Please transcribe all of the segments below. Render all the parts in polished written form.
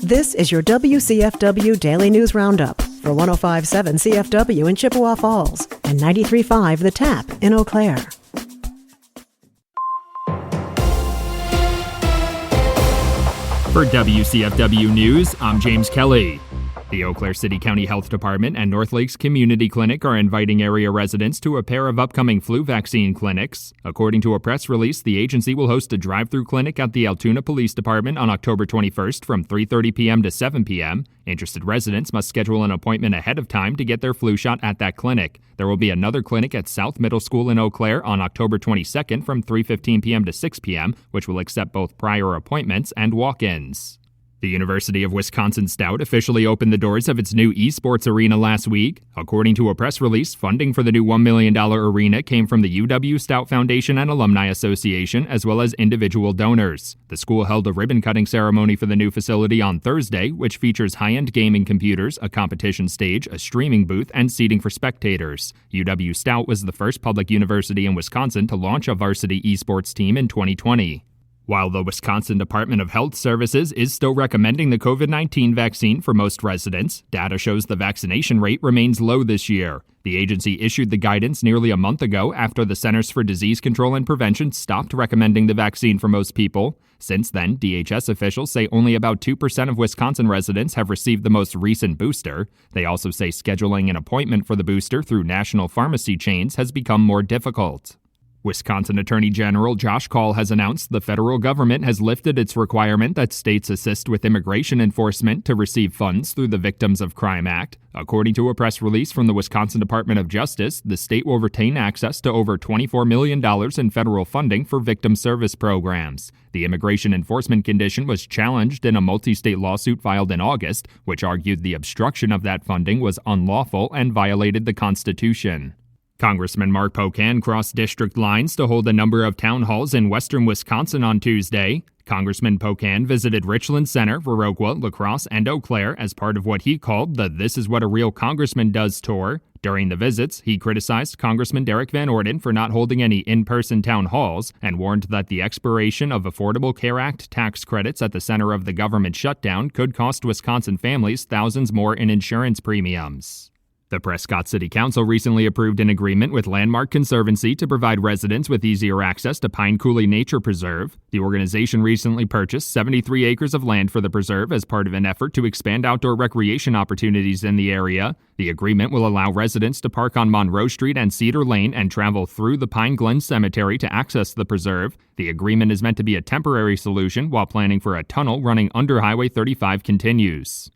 This is your WCFW Daily News Roundup for 105.7 CFW in Chippewa Falls and 93.5 The Tap in Eau Claire. For WCFW News, I'm James Kelly. The Eau Claire City County Health Department and North Lakes Community Clinic are inviting area residents to a pair of upcoming flu vaccine clinics. According to a press release, the agency will host a drive-through clinic at the Altoona Police Department on October 21st from 3:30 p.m. to 7 p.m. Interested residents must schedule an appointment ahead of time to get their flu shot at that clinic. There will be another clinic at South Middle School in Eau Claire on October 22nd from 3:15 p.m. to 6 p.m., which will accept both prior appointments and walk-ins. The University of Wisconsin Stout officially opened the doors of its new esports arena last week. According to a press release, funding for the new $1 million arena came from the UW Stout Foundation and Alumni Association, as well as individual donors. The school held a ribbon-cutting ceremony for the new facility on Thursday, which features high-end gaming computers, a competition stage, a streaming booth, and seating for spectators. UW Stout was the first public university in Wisconsin to launch a varsity esports team in 2020. While the Wisconsin Department of Health Services is still recommending the COVID-19 vaccine for most residents, data shows the vaccination rate remains low this year. The agency issued the guidance nearly a month ago after the Centers for Disease Control and Prevention stopped recommending the vaccine for most people. Since then, DHS officials say only about 2% of Wisconsin residents have received the most recent booster. They also say scheduling an appointment for the booster through national pharmacy chains has become more difficult. Wisconsin Attorney General Josh Kaul has announced the federal government has lifted its requirement that states assist with immigration enforcement to receive funds through the Victims of Crime Act. According to a press release from the Wisconsin Department of Justice, the state will retain access to over $24 million in federal funding for victim service programs. The immigration enforcement condition was challenged in a multi-state lawsuit filed in August, which argued the obstruction of that funding was unlawful and violated the Constitution. Congressman Mark Pocan crossed district lines to hold a number of town halls in western Wisconsin on Tuesday. Congressman Pocan visited Richland Center, Viroqua, La Crosse, and Eau Claire as part of what he called the This Is What a Real Congressman Does tour. During the visits, he criticized Congressman Derek Van Orden for not holding any in-person town halls and warned that the expiration of Affordable Care Act tax credits at the center of the government shutdown could cost Wisconsin families thousands more in insurance premiums. The Prescott City Council recently approved an agreement with Landmark Conservancy to provide residents with easier access to Pine Coulee Nature Preserve. The organization recently purchased 73 acres of land for the preserve as part of an effort to expand outdoor recreation opportunities in the area. The agreement will allow residents to park on Monroe Street and Cedar Lane and travel through the Pine Glen Cemetery to access the preserve. The agreement is meant to be a temporary solution while planning for a tunnel running under Highway 35 continues.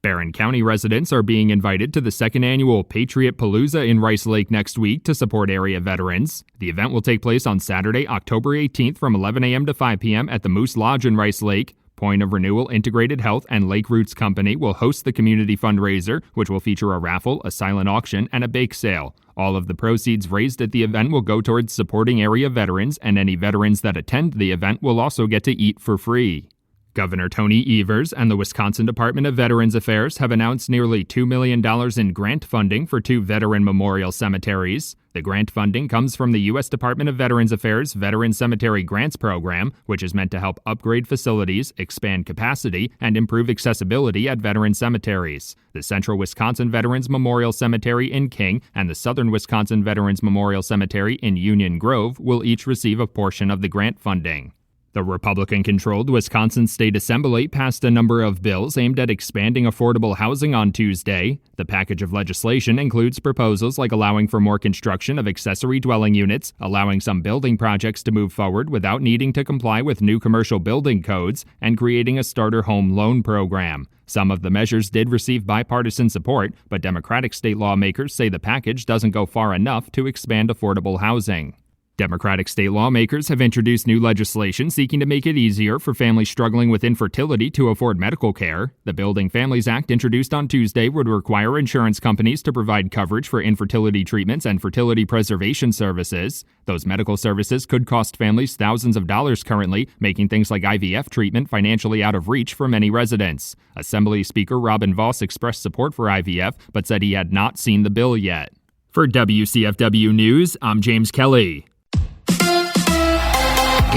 Barron County residents are being invited to the second annual Patriot Palooza in Rice Lake next week to support area veterans. The event will take place on Saturday, October 18th from 11 a.m. to 5 p.m. at the Moose Lodge in Rice Lake. Point of Renewal Integrated Health and Lake Roots Company will host the community fundraiser, which will feature a raffle, a silent auction, and a bake sale. All of the proceeds raised at the event will go towards supporting area veterans, and any veterans that attend the event will also get to eat for free. Governor Tony Evers and the Wisconsin Department of Veterans Affairs have announced nearly $2 million in grant funding for 2 veteran memorial cemeteries. The grant funding comes from the U.S. Department of Veterans Affairs Veteran Cemetery Grants Program, which is meant to help upgrade facilities, expand capacity, and improve accessibility at veteran cemeteries. The Central Wisconsin Veterans Memorial Cemetery in King and the Southern Wisconsin Veterans Memorial Cemetery in Union Grove will each receive a portion of the grant funding. The Republican-controlled Wisconsin State Assembly passed a number of bills aimed at expanding affordable housing on Tuesday. The package of legislation includes proposals like allowing for more construction of accessory dwelling units, allowing some building projects to move forward without needing to comply with new commercial building codes, and creating a starter home loan program. Some of the measures did receive bipartisan support, but Democratic state lawmakers say the package doesn't go far enough to expand affordable housing. Democratic state lawmakers have introduced new legislation seeking to make it easier for families struggling with infertility to afford medical care. The Building Families Act introduced on Tuesday would require insurance companies to provide coverage for infertility treatments and fertility preservation services. Those medical services could cost families thousands of dollars currently, making things like IVF treatment financially out of reach for many residents. Assembly Speaker Robin Vos expressed support for IVF, but said he had not seen the bill yet. For WCFW News, I'm James Kelly.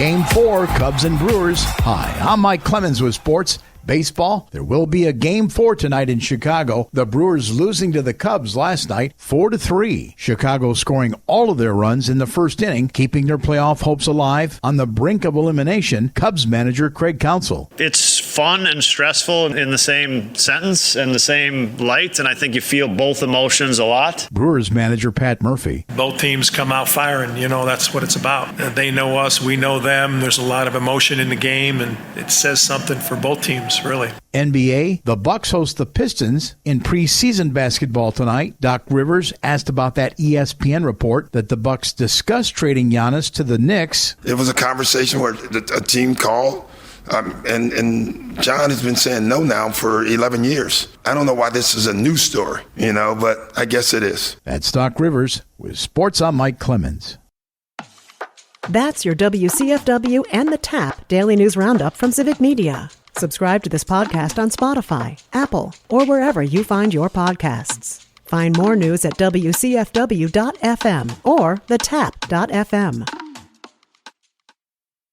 Game 4, Cubs and Brewers. Hi, I'm Mike Clemens with sports. Baseball, there will be a Game 4 tonight in Chicago. The Brewers losing to the Cubs last night 4-3. Chicago scoring all of their runs in the first inning, keeping their playoff hopes alive. On the brink of elimination, Cubs manager Craig Counsell. It's fun and stressful in the same sentence and the same light, and I think you feel both emotions a lot. Brewers manager Pat Murphy. Both teams come out firing. That's what it's about. They know us, we know them. There's a lot of emotion in the game, and it says something for both teams, really. NBA, the Bucks host the Pistons in preseason basketball tonight. Doc Rivers asked about that ESPN report that the Bucks discussed trading Giannis to the Knicks. It was a conversation where a team called, and John has been saying no now for 11 years. I don't know why this is a news story, but I guess it is. That's Doc Rivers with Sports. I'm Mike Clemens. That's your WCFW and the TAP Daily News Roundup from Civic Media. Subscribe to this podcast on Spotify, Apple, or wherever you find your podcasts. Find more news at WCFW.FM or thetap.fm.